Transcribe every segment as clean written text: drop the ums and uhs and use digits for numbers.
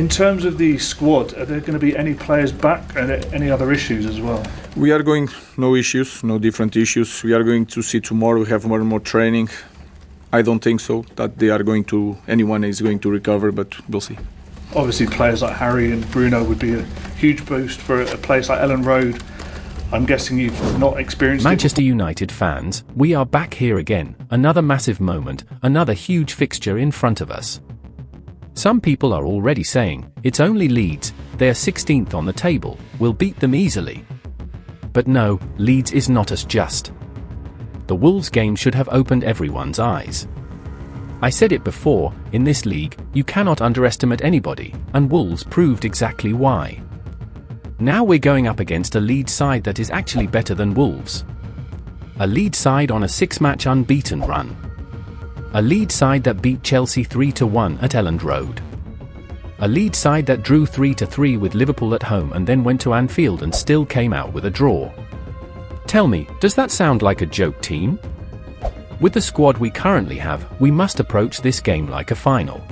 In terms of the squad, are there going to be any players back and any other issues as well? We are going, no issues, no different issues. We are going to see tomorrow, we have more and more training. I don't think so, that anyone is going to recover, but we'll see. Obviously players like Harry and Bruno would be a huge boost for a place like Elland Road. I'm guessing you've not experienced Manchester United fans, we are back here again, another massive moment, another huge fixture in front of us. Some people are already saying, it's only Leeds, they're 16th on the table, we'll beat them easily. But no, Leeds is not as just. The Wolves game should have opened everyone's eyes. I said it before, in this league, you cannot underestimate anybody, and Wolves proved exactly why. Now we're going up against a Leeds side that is actually better than Wolves. A Leeds side on a 6-match unbeaten run. A Leeds side that beat Chelsea 3-1 at Elland Road. A Leeds side that drew 3-3 with Liverpool at home and then went to Anfield and still came out with a draw. Tell me, does that sound like a joke team? With the squad we currently have, we must approach this game like a final.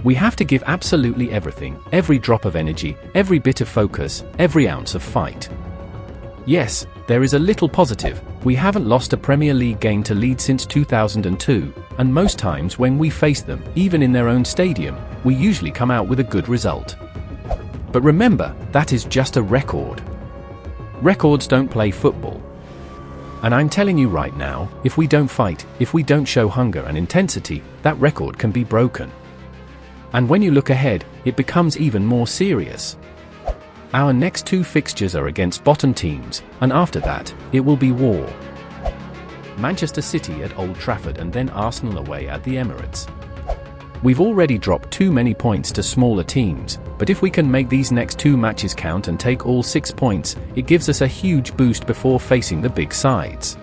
We have to give absolutely everything, every drop of energy, every bit of focus, every ounce of fight. Yes, there is a little positive. We haven't lost a Premier League game to Leeds since 2002, and most times when we face them, even in their own stadium, we usually come out with a good result. But remember, that is just a record. Records don't play football. And I'm telling you right now, if we don't fight, if we don't show hunger and intensity, that record can be broken. And when you look ahead, it becomes even more serious. Our next 2 fixtures are against bottom teams, and after that, it will be war. Manchester City at Old Trafford and then Arsenal away at the Emirates. We've already dropped too many points to smaller teams, but if we can make these next 2 matches count and take all 6 points, it gives us a huge boost before facing the big sides.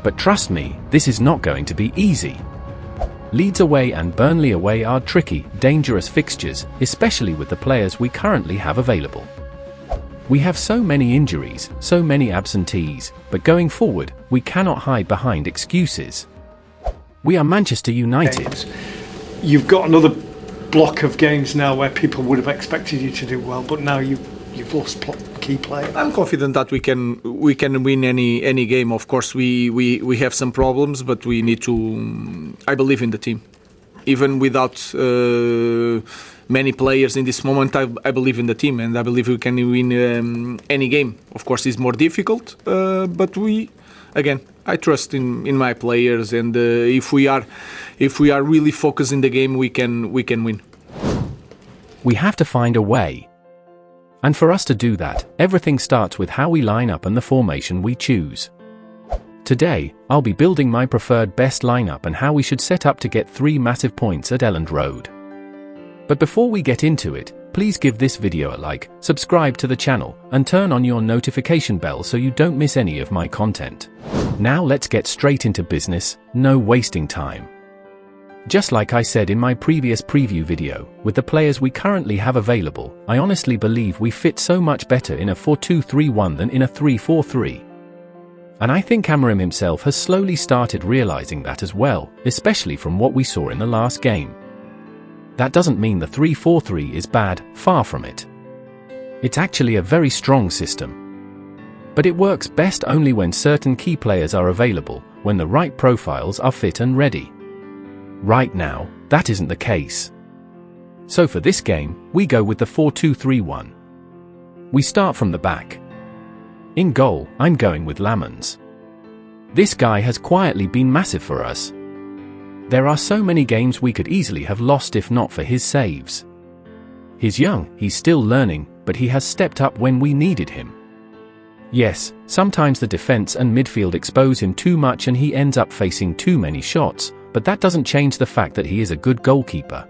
But trust me, this is not going to be easy. Leeds away and Burnley away are tricky, dangerous fixtures, especially with the players we currently have available. We have so many injuries, so many absentees, but going forward, we cannot hide behind excuses. We are Manchester United. You've got another block of games now where people would have expected you to do well, but now you've lost key players. I'm confident that we can win any game. Of course, we have some problems, but we need to. I believe in the team, even without many players in this moment. I believe in the team, and I believe we can win any game. Of course, it's more difficult, but I trust in my players, and if we are really focused in the game, we can win. We have to find a way. And for us to do that, everything starts with how we line up and the formation we choose. Today, I'll be building my preferred best lineup and how we should set up to get 3 massive points at Elland Road. But before we get into it, please give this video a like, subscribe to the channel, and turn on your notification bell so you don't miss any of my content. Now let's get straight into business, no wasting time. Just like I said in my previous preview video, with the players we currently have available, I honestly believe we fit so much better in a 4-2-3-1 than in a 3-4-3. And I think Amorim himself has slowly started realizing that as well, especially from what we saw in the last game. That doesn't mean the 3-4-3 is bad, far from it. It's actually a very strong system. But it works best only when certain key players are available, when the right profiles are fit and ready. Right now, that isn't the case. So for this game, we go with the 4-2-3-1. We start from the back. In goal, I'm going with Lamans. This guy has quietly been massive for us. There are so many games we could easily have lost if not for his saves. He's young, he's still learning, but he has stepped up when we needed him. Yes, sometimes the defense and midfield expose him too much and he ends up facing too many shots, but that doesn't change the fact that he is a good goalkeeper.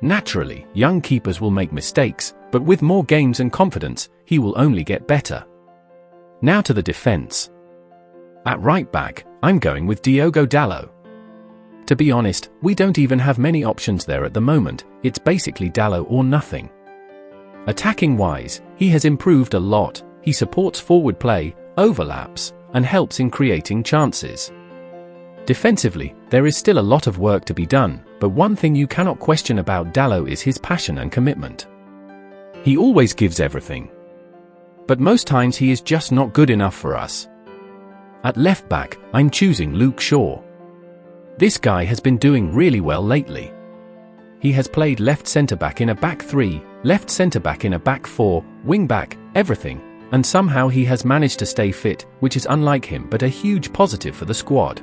Naturally, young keepers will make mistakes, but with more games and confidence, he will only get better. Now to the defense. At right back, I'm going with Diogo Dalot. To be honest, we don't even have many options there at the moment, it's basically Dalot or nothing. Attacking-wise, he has improved a lot, he supports forward play, overlaps, and helps in creating chances. Defensively, there is still a lot of work to be done, but one thing you cannot question about Dalot is his passion and commitment. He always gives everything. But most times he is just not good enough for us. At left back, I'm choosing Luke Shaw. This guy has been doing really well lately. He has played left centre-back in a back 3, left centre-back in a back 4, wing-back, everything, and somehow he has managed to stay fit, which is unlike him but a huge positive for the squad.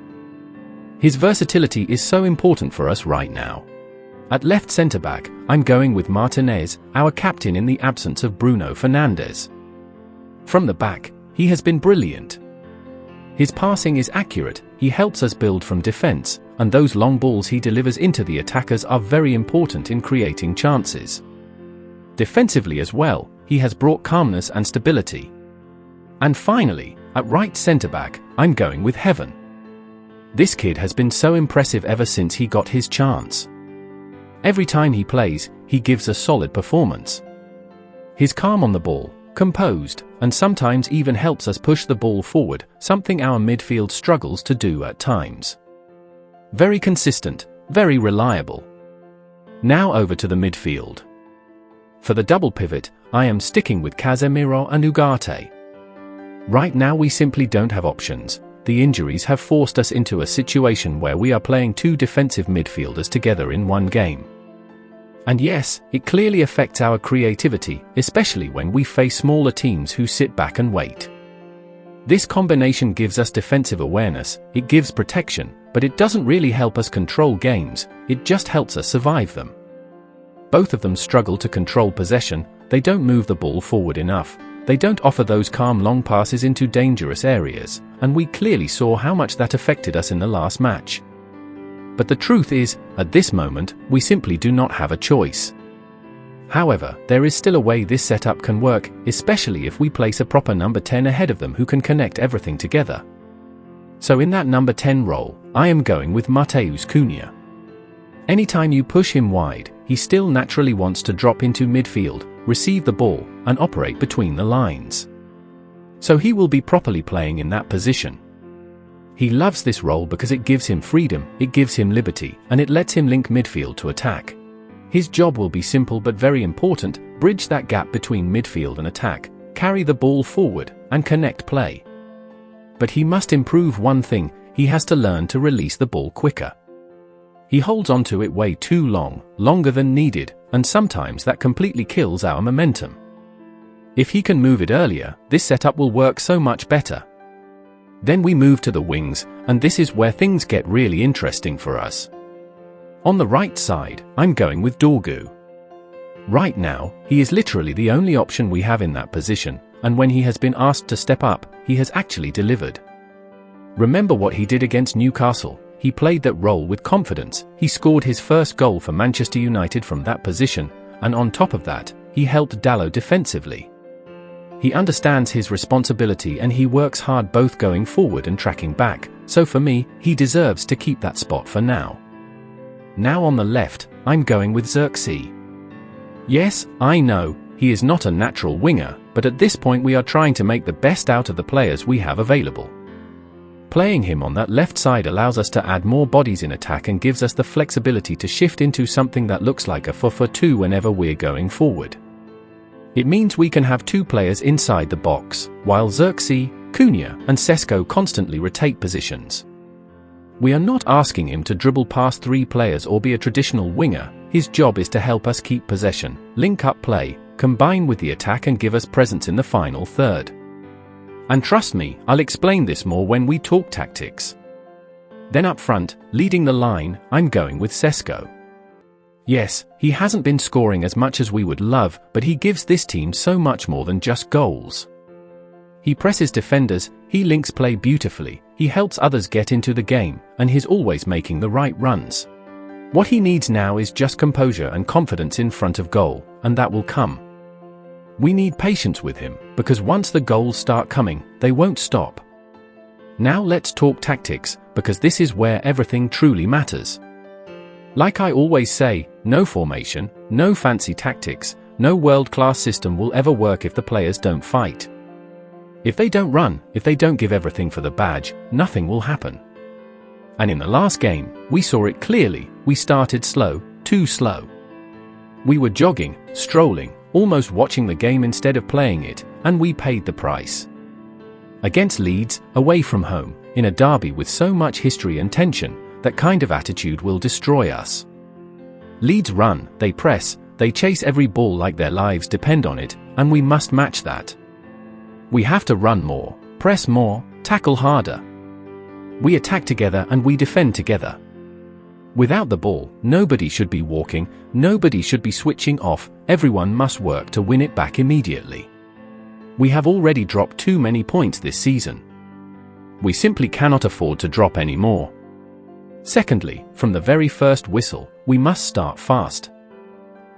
His versatility is so important for us right now. At left centre-back, I'm going with Martinez, our captain in the absence of Bruno Fernandes. From the back, he has been brilliant. His passing is accurate, he helps us build from defence, and those long balls he delivers into the attackers are very important in creating chances. Defensively as well, he has brought calmness and stability. And finally, at right centre-back, I'm going with Heaven. This kid has been so impressive ever since he got his chance. Every time he plays, he gives a solid performance. He's calm on the ball, composed, and sometimes even helps us push the ball forward, something our midfield struggles to do at times. Very consistent, very reliable. Now over to the midfield. For the double pivot, I am sticking with Casemiro and Ugarte. Right now we simply don't have options. The injuries have forced us into a situation where we are playing two defensive midfielders together in one game. And yes, it clearly affects our creativity, especially when we face smaller teams who sit back and wait. This combination gives us defensive awareness, it gives protection, but it doesn't really help us control games, it just helps us survive them. Both of them struggle to control possession, they don't move the ball forward enough, they don't offer those calm long passes into dangerous areas, and we clearly saw how much that affected us in the last match. But the truth is, at this moment, we simply do not have a choice. However, there is still a way this setup can work, especially if we place a proper number 10 ahead of them who can connect everything together. So in that number 10 role, I am going with Matheus Cunha. Anytime you push him wide, he still naturally wants to drop into midfield, receive the ball, and operate between the lines. So he will be properly playing in that position. He loves this role because it gives him freedom, it gives him liberty, and it lets him link midfield to attack. His job will be simple but very important: bridge that gap between midfield and attack, carry the ball forward, and connect play. But he must improve one thing: he has to learn to release the ball quicker. He holds on to it way too long, longer than needed, and sometimes that completely kills our momentum. If he can move it earlier, this setup will work so much better. Then we move to the wings, and this is where things get really interesting for us. On the right side, I'm going with Dorgu. Right now, he is literally the only option we have in that position, and when he has been asked to step up, he has actually delivered. Remember what he did against Newcastle. He played that role with confidence, he scored his first goal for Manchester United from that position, and on top of that, he helped Dalot defensively. He understands his responsibility and he works hard both going forward and tracking back, so for me, he deserves to keep that spot for now. Now on the left, I'm going with Zirkzee. Yes, I know, he is not a natural winger, but at this point we are trying to make the best out of the players we have available. Playing him on that left side allows us to add more bodies in attack and gives us the flexibility to shift into something that looks like a 4-4-2 whenever we're going forward. It means we can have two players inside the box, while Zirkzee, Cunha, and Sesko constantly rotate positions. We are not asking him to dribble past three players or be a traditional winger. His job is to help us keep possession, link up play, combine with the attack and give us presence in the final third. And trust me, I'll explain this more when we talk tactics. Then up front, leading the line, I'm going with Sesko. Yes, he hasn't been scoring as much as we would love, but he gives this team so much more than just goals. He presses defenders, he links play beautifully, he helps others get into the game, and he's always making the right runs. What he needs now is just composure and confidence in front of goal, and that will come. We need patience with him, because once the goals start coming, they won't stop. Now let's talk tactics, because this is where everything truly matters. Like I always say, no formation, no fancy tactics, no world-class system will ever work if the players don't fight. If they don't run, if they don't give everything for the badge, nothing will happen. And in the last game, we saw it clearly. We started slow, too slow. We were jogging, strolling, almost watching the game instead of playing it, and we paid the price. Against Leeds, away from home, in a derby with so much history and tension, that kind of attitude will destroy us. Leeds run, they press, they chase every ball like their lives depend on it, and we must match that. We have to run more, press more, tackle harder. We attack together and we defend together. Without the ball, nobody should be walking, nobody should be switching off, everyone must work to win it back immediately. We have already dropped too many points this season. We simply cannot afford to drop any more. Secondly, from the very first whistle, we must start fast.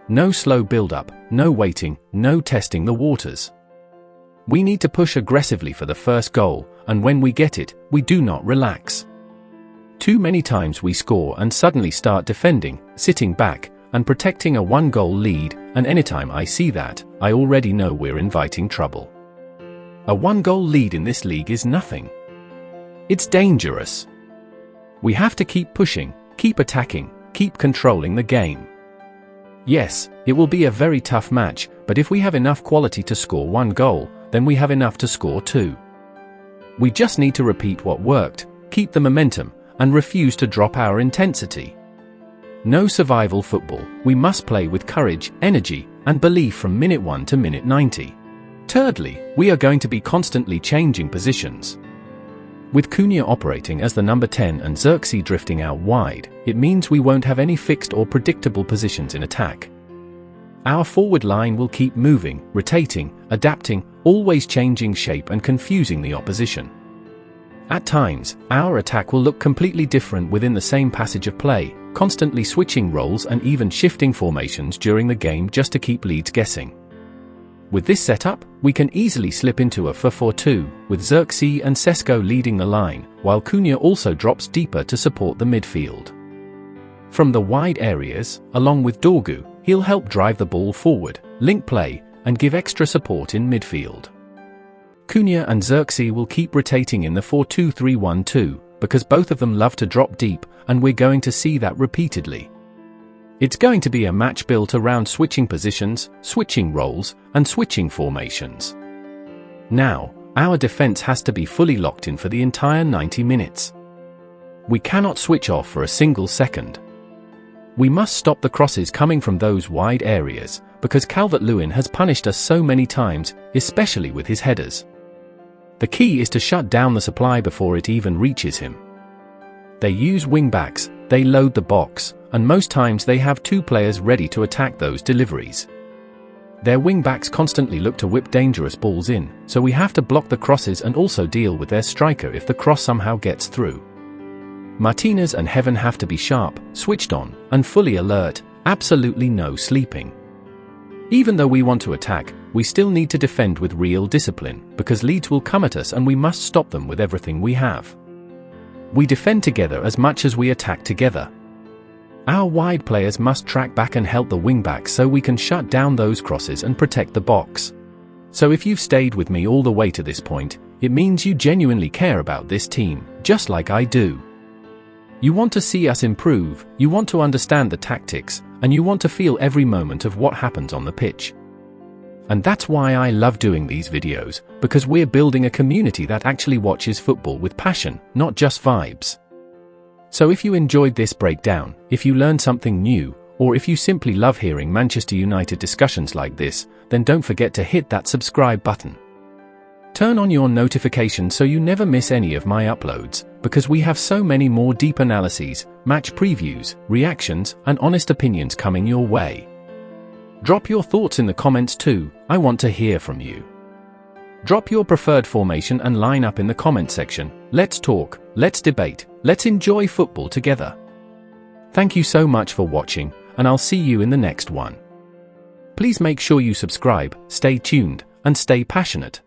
No slow build-up, no waiting, no testing the waters. We need to push aggressively for the first goal, and when we get it, we do not relax. Too many times we score and suddenly start defending, sitting back, and protecting a one-goal lead, and anytime I see that, I already know we're inviting trouble. A one-goal lead in this league is nothing. It's dangerous. We have to keep pushing, keep attacking, keep controlling the game. Yes, it will be a very tough match, but if we have enough quality to score one goal, then we have enough to score two. We just need to repeat what worked, keep the momentum, and refuse to drop our intensity. No survival football, we must play with courage, energy, and belief from minute 1 to minute 90. Thirdly, we are going to be constantly changing positions. With Cunha operating as the number 10 and Zirkzee drifting out wide, it means we won't have any fixed or predictable positions in attack. Our forward line will keep moving, rotating, adapting, always changing shape and confusing the opposition. At times, our attack will look completely different within the same passage of play, constantly switching roles and even shifting formations during the game just to keep Leeds guessing. With this setup, we can easily slip into a 4-4-2, with Zirkzee and Sesko leading the line, while Cunha also drops deeper to support the midfield. From the wide areas, along with Dorgu, he'll help drive the ball forward, link play, and give extra support in midfield. Cunha and Zirkzee will keep rotating in the 4-2-3-1-2, because both of them love to drop deep, and we're going to see that repeatedly. It's going to be a match built around switching positions, switching roles, and switching formations. Now, our defense has to be fully locked in for the entire 90 minutes. We cannot switch off for a single second. We must stop the crosses coming from those wide areas, because Calvert-Lewin has punished us so many times, especially with his headers. The key is to shut down the supply before it even reaches him. They use wing-backs, they load the box, and most times they have two players ready to attack those deliveries. Their wing-backs constantly look to whip dangerous balls in, so we have to block the crosses and also deal with their striker if the cross somehow gets through. Martinez and Heaven have to be sharp, switched on, and fully alert, absolutely no sleeping. Even though we want to attack, we still need to defend with real discipline, because Leeds will come at us and we must stop them with everything we have. We defend together as much as we attack together. Our wide players must track back and help the wing-backs so we can shut down those crosses and protect the box. So if you've stayed with me all the way to this point, it means you genuinely care about this team, just like I do. You want to see us improve, you want to understand the tactics, and you want to feel every moment of what happens on the pitch. And that's why I love doing these videos, because we're building a community that actually watches football with passion, not just vibes. So if you enjoyed this breakdown, if you learned something new, or if you simply love hearing Manchester United discussions like this, then don't forget to hit that subscribe button. Turn on your notifications so you never miss any of my uploads, because we have so many more deep analyses, match previews, reactions, and honest opinions coming your way. Drop your thoughts in the comments too, I want to hear from you. Drop your preferred formation and line up in the comment section. Let's talk, let's debate, let's enjoy football together. Thank you so much for watching, and I'll see you in the next one. Please make sure you subscribe, stay tuned, and stay passionate.